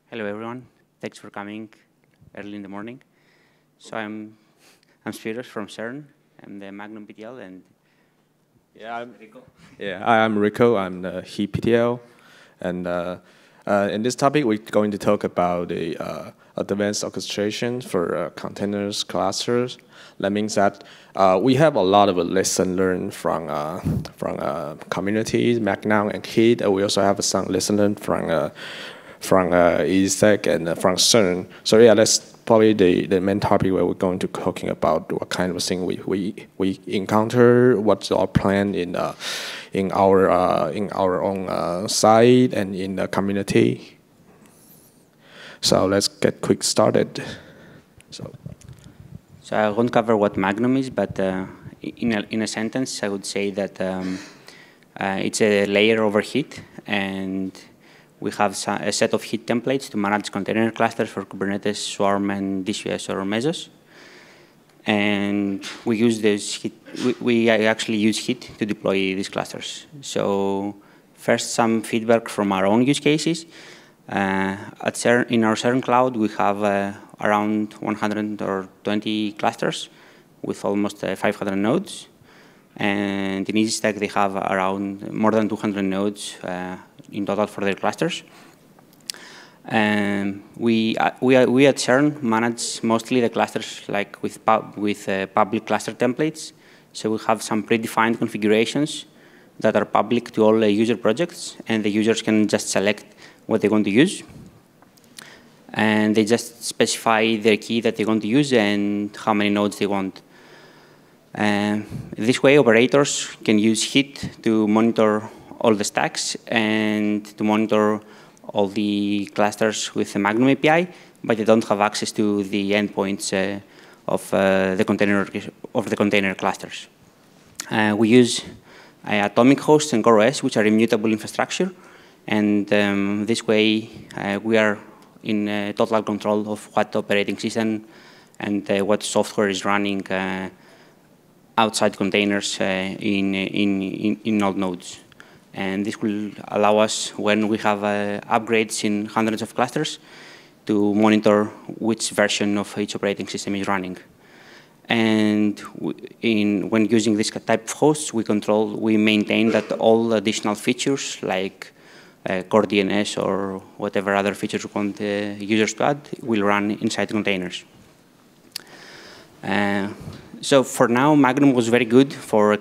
Hello, everyone. Thanks for coming early in the morning. So I'm Spiros from CERN. I'm the Magnum PTL, and I'm Rico. I'm Rico. I'm the Heat PTL, and in this topic, we're going to talk about the advanced orchestration for containers clusters. That means that we have a lot of lesson learned from communities, Magnum and Heat. We also have some lesson learned from EasyStack and from CERN. So yeah, that's probably the main topic where we're going to talking about what kind of thing we encounter, what's our plan in our own site and in the community. So let's get quick started. So I won't cover what Magnum is, but in a sentence, I would say that it's a layer over Heat, and we have a set of Heat templates to manage container clusters for Kubernetes, Swarm, and DCS or Mesos. And we use this Heat. We actually use Heat to deploy these clusters. So first, some feedback from our own use cases. At CERN, in our CERN cloud, we have around 120 clusters with almost 500 nodes. And in EasyStack, they have around more than 200 nodes in total for their clusters. And we at CERN manage mostly the clusters like with public cluster templates. So we have some predefined configurations that are public to all user projects, and the users can just select what they want to use. And they just specify their key that they want to use and how many nodes they want. This way, operators can use Heat to monitor all the stacks and to monitor all the clusters with the Magnum API, but they don't have access to the endpoints of the container clusters. We use atomic hosts and CoreOS, which are immutable infrastructure, and this way we are in total control of what operating system and what software is running outside containers in all nodes. And this will allow us, when we have upgrades in hundreds of clusters, to monitor which version of each operating system is running. And when using this type of hosts, we maintain that all additional features like core DNS or whatever other features we want users to add will run inside containers. So for now, Magnum was very good for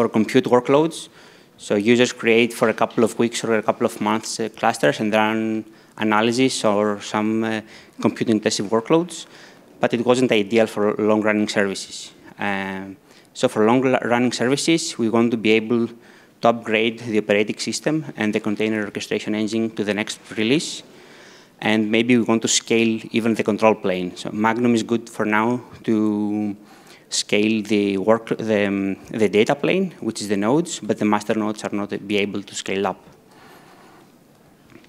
compute workloads. So users create for a couple of weeks or a couple of months clusters and run analysis or some compute-intensive workloads. But it wasn't ideal for long-running services. So for long-running services, we want to be able to upgrade the operating system and the container orchestration engine to the next release. And maybe we want to scale even the control plane. So Magnum is good for now to scale the data plane, which is the nodes, but the master nodes are not be able to scale up.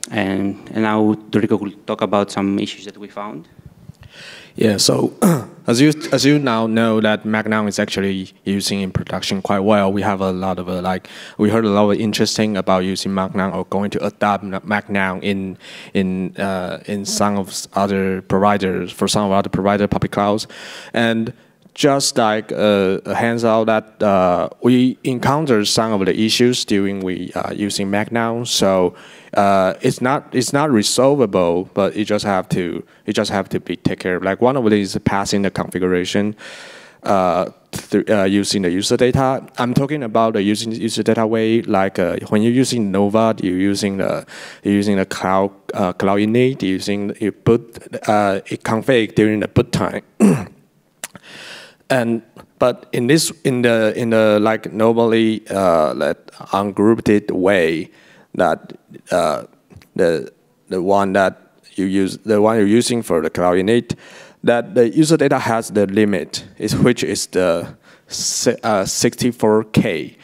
And now Rico will talk about some issues that we found. Yeah, so as you now know that Magnum is actually using in production quite well. We have a lot of we heard a lot of interesting about using Magnum or going to adopt Magnum in some of other providers for some of other provider public clouds, and just like a hands out that we encountered some of the issues during we using Magnum. So it's not resolvable, but it just have to be taken care of. Like one of these is passing the configuration using the user data. I'm talking about the using user data way. Like when you're using Nova, you're using the cloud init. You put it config during the boot time. But in the like normally ungrouped way that the one you're using for the cloud init, that the user data has the limit, which is the 64K,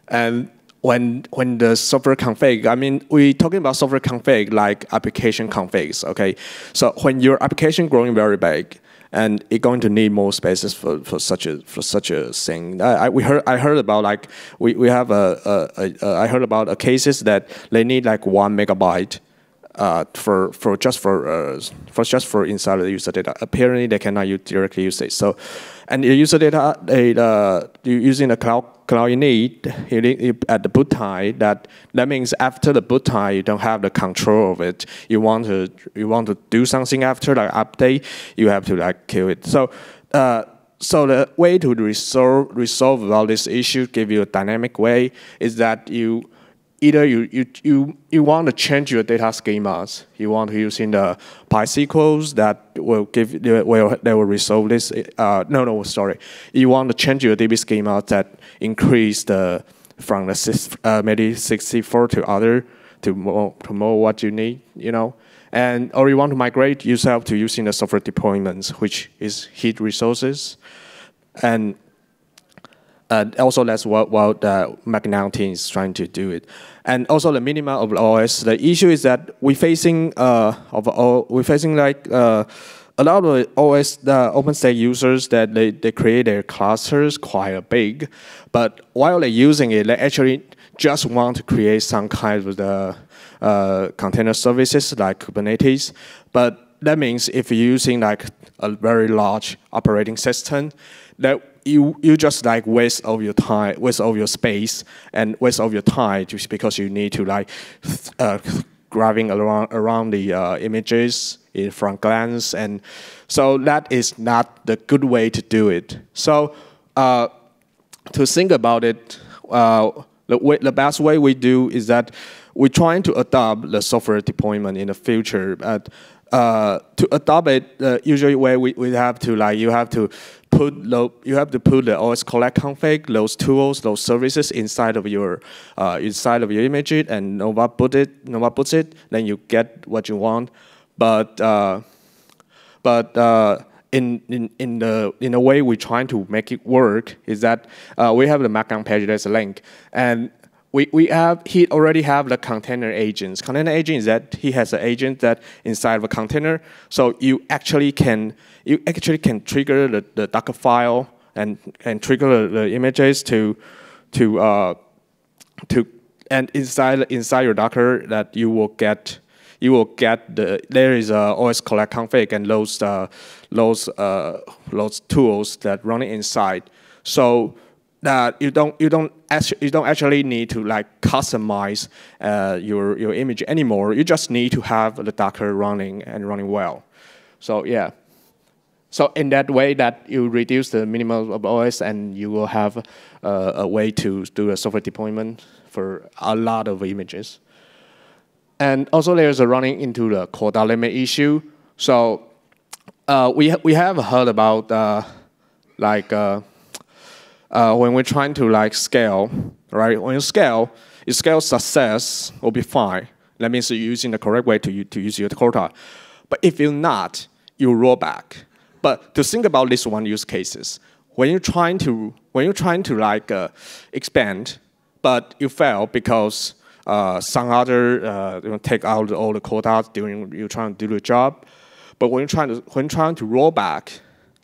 and when the software config, I mean, we're talking about software config like application configs, okay? So when your application growing very big, and it's going to need more spaces for such a thing. I heard about like I heard about cases that they need like 1 megabyte for inside the user data. Apparently, they cannot directly use it. So, and the user data, you're using the cloud init at the boot time. That means after the boot time, you don't have the control of it. You want to do something after like update, you have to like kill it. So. So the way to resolve all this issue, give you a dynamic way, is that you want to change your data schemas. You want to use in the PySQLs that will resolve this. Sorry. You want to change your DB schema that increase from the maybe 64 to more what you need, or you want to migrate yourself to using the software deployments, which is heat resources. And also that's what the Magnum team is trying to do it. And also the minimum of OS. The issue is that we're facing like a lot of OS, the OpenStack users that they create their clusters quite big, but while they're using it, they actually just want to create some kind of the container services like Kubernetes. But that means if you're using like a very large operating system, that you just like waste of your time, waste of your space, and waste of your time just because you need to like grabbing around the images in front glance, and so that is not the good way to do it. So to think about it, the best way we do is that we're trying to adopt the software deployment in the future. To adopt it, usually where we have to you have to put the OS collect config, those tools, those services inside of your image, and Nova puts it. Then you get what you want. But in a way we're trying to make it work is that we have the Magnum page, there's a link, and he already have the container agents. Container agent is that he has an agent that inside of a container, so you actually can trigger the Docker file and trigger the images to and inside your Docker that you will get there is a OS collect config and those tools that run inside. So that you don't actually need to like customize your image anymore. You just need to have the Docker running well. So yeah. So in that way that you reduce the minimum of OS and you will have a way to do a software deployment for a lot of images. And also there's a running into the quota limit issue. So we have heard about when we're trying to like scale, right? When you scale success will be fine. That means you're using the correct way to use your quota. But if you're not, you roll back. But to think about this one use cases, when you're trying to expand, but you fail because some other take out all the quotas during you trying to do the job. But when trying to roll back,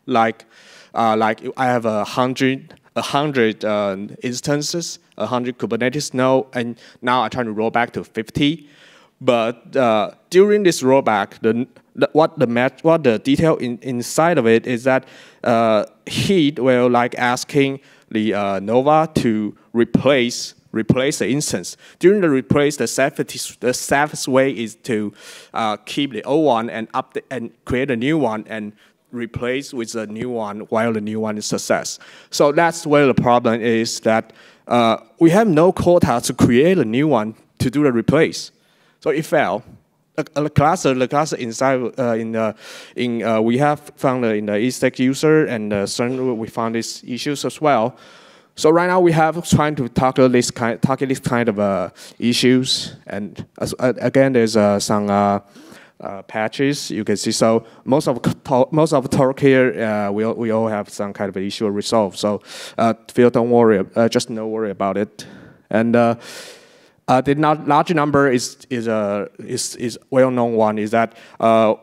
like I have 100 instances, 100 Kubernetes node, and now I'm trying to roll back to 50. But during this rollback, what the detail inside of it is that Heat will like asking the Nova to replace the instance. During the replace, the safest way is to keep the old one and update and create a new one and replace with the new one while the new one is success. So that's where the problem is that we have no quota to create a new one to do the replace. So it failed. The cluster inside we have found in the EasyStack user and CERN we found these issues as well. So right now we have trying to tackle this kind of issues, and again there's some patches you can see. So most of talk here we all have some kind of issue resolved. So don't worry, just no worry about it. And the large number is well-known one is that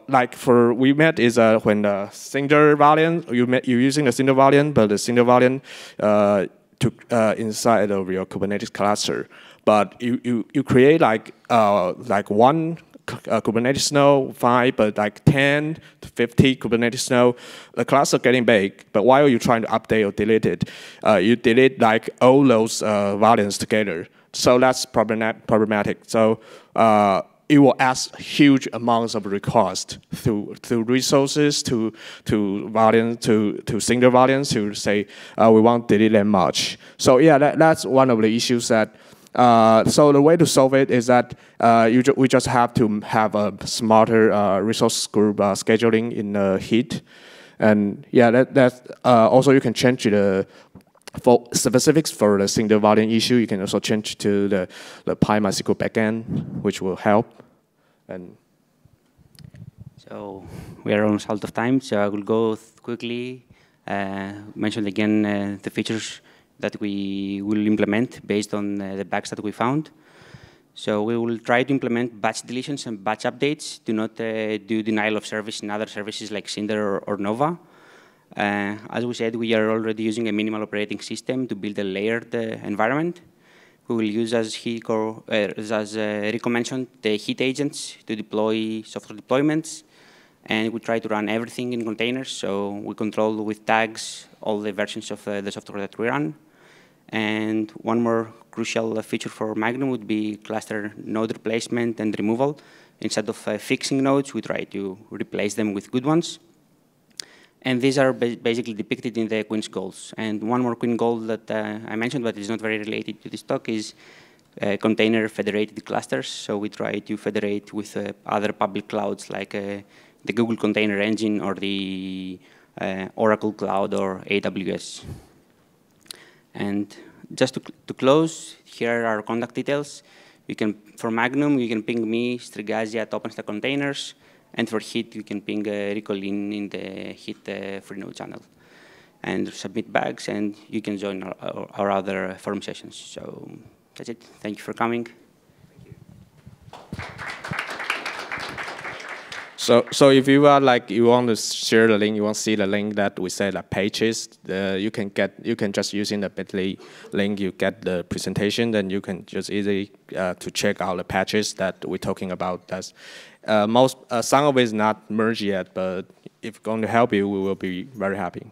like for we met is when the single variant you're using a single variant, but the single variant took inside of your Kubernetes cluster, but you create like one Kubernetes node, fine, but like 10 to 50 Kubernetes node, the cluster getting big, but while you're trying to update or delete it, you delete like all those volumes together. So that's problematic. So it will ask huge amounts of requests through resources to volume to single volumes to say we want to delete that much. So yeah, that's one of the issues that. So the way to solve it is that we just have to have a smarter resource group scheduling in Heat, and yeah, also you can change the for specifics for the single volume issue. You can also change to the PyMySQL backend, which will help. And so we are almost out of time, so I will go quickly mention again the features that we will implement based on the bugs that we found. So we will try to implement batch deletions and batch updates. Do not do denial of service in other services like Cinder or Nova. As we said, we are already using a minimal operating system to build a layered environment. We will use, as Rico mentioned, the Heat agents to deploy software deployments. And we try to run everything in containers, so we control with tags all the versions of the software that we run. And one more crucial feature for Magnum would be cluster node replacement and removal. Instead of fixing nodes, we try to replace them with good ones. And these are basically depicted in the Queen's goals. And one more Queen goal that I mentioned, but is not very related to this talk, is container federated clusters. So we try to federate with other public clouds like the Google Container Engine or the Oracle Cloud or AWS. And just to close, here are our contact details. You can, for Magnum, you can ping me, Strigazi at OpenStack Containers. And for Heat, you can ping Rico Lin in the Heat free node channel. And submit bugs, and you can join our other forum sessions. So that's it. Thank you for coming. So if you are like you want to share the link, you want to see the link that we said like pages, you can just using the bit.ly link, you get the presentation, then you can just easily to check out the patches that we're talking about. That's some of it is not merged yet, but if going to help you, we will be very happy.